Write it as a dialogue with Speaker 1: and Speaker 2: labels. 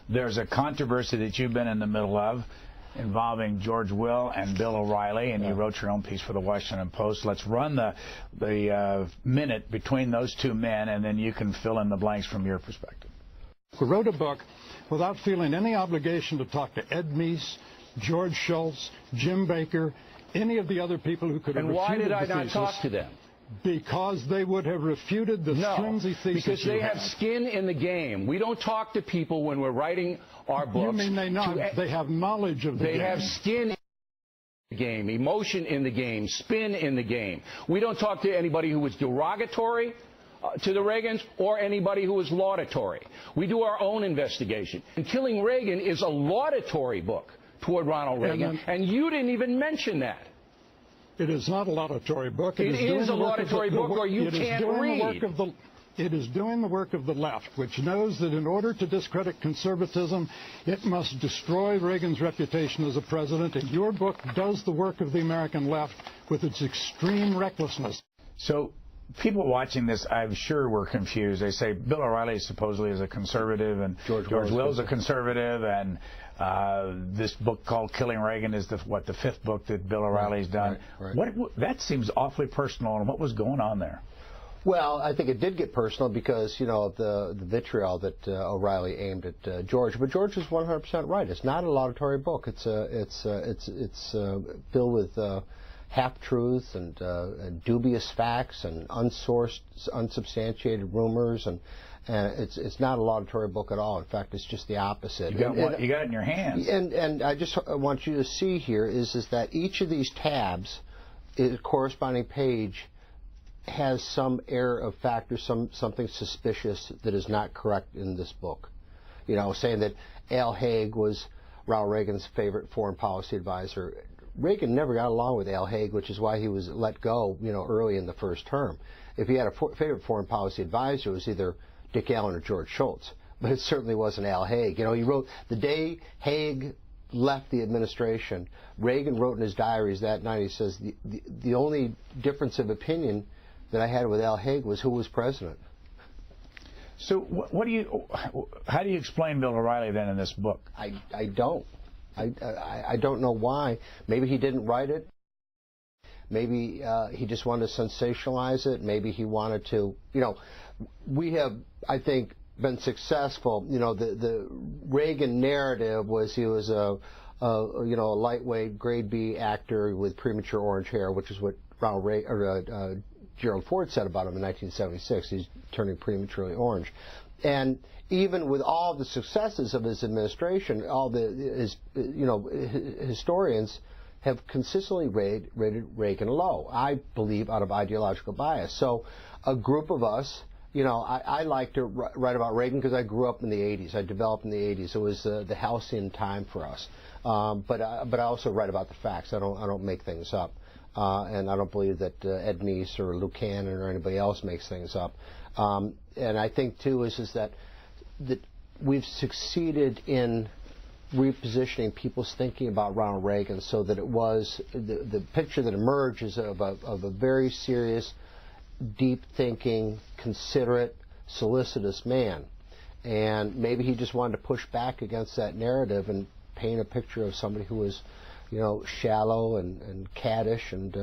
Speaker 1: There's a controversy that you've been in the middle of involving George Will and Bill O'Reilly, and you wrote your own piece for the Washington Post. Let's run the minute between those two men, and then you can fill in the blanks from your perspective.
Speaker 2: We wrote a book without feeling any obligation to talk to Ed Meese, George Shultz, Jim Baker, any of the other people who could have refuted the thesis.
Speaker 3: And why did I not talk to them?
Speaker 2: Because they would have refuted the flimsy thesis.
Speaker 3: Because they have skin in the game. We don't talk to people when we're writing our books.
Speaker 2: You mean they not? They have knowledge of the game.
Speaker 3: They have skin in the game, emotion in the game, spin in the game. We don't talk to anybody who was derogatory to the Reagans or anybody who was laudatory. We do our own investigation. And Killing Reagan is a laudatory book toward Ronald Reagan, and you didn't even mention that.
Speaker 2: It is not a laudatory book.
Speaker 3: It is a laudatory book, or you can't read.
Speaker 2: It is doing the work of the left, which knows that in order to discredit conservatism, it must destroy Reagan's reputation as a president, and your book does the work of the American left with its extreme recklessness.
Speaker 1: So people watching this, I'm sure, were confused. They say Bill O'Reilly supposedly is a conservative, and George Will is a conservative, and this book called Killing Reagan is the fifth book that Bill O'Reilly's done.
Speaker 4: Right.
Speaker 1: That seems awfully personal, and what was going on there?
Speaker 4: Well, I think it did get personal because, you know, the vitriol that O'Reilly aimed at George. But George is 100% right. It's not a laudatory book. It's filled with half-truths and dubious facts and unsourced, unsubstantiated rumors, and it's not a laudatory book at all. In fact, it's just the opposite.
Speaker 1: You got it in your hands.
Speaker 4: And I just want you to see here is that each of these tabs, corresponding page, has some error of fact or something suspicious that is not correct in this book. You know, saying that Al Haig was Ronald Reagan's favorite foreign policy advisor. Reagan never got along with Al Haig, which is why he was let go, you know, early in the first term. If he had a favorite foreign policy advisor, it was either Dick Allen or George Shultz, but it certainly wasn't Al Haig. You know, he wrote the day Haig left the administration, Reagan wrote in his diaries that night, he says, the only difference of opinion that I had with Al Haig was who was president.
Speaker 1: So how do you explain Bill O'Reilly then in this book?
Speaker 4: I don't. I don't know why. Maybe he didn't write it. Maybe he just wanted to sensationalize it. Maybe he wanted to, you know, we have, I think, been successful. You know, the Reagan narrative was he was a lightweight grade B actor with premature orange hair, which is what Gerald Ford said about him in 1976. He's turning prematurely orange. And even with all the successes of his administration, historians have consistently rated Reagan low, I believe, out of ideological bias. So a group of us, you know, I like to write about Reagan because I grew up in the 80s. I developed in the 80s. It was the halcyon time for us. But I also write about the facts. I don't make things up. And I don't believe that Ed Meese or Luke Cannon or anybody else makes things up. And I think, too, is that we've succeeded in repositioning people's thinking about Ronald Reagan so that it was the picture that emerges of a very serious, deep-thinking, considerate, solicitous man. And maybe he just wanted to push back against that narrative and paint a picture of somebody who was, you know, shallow and caddish and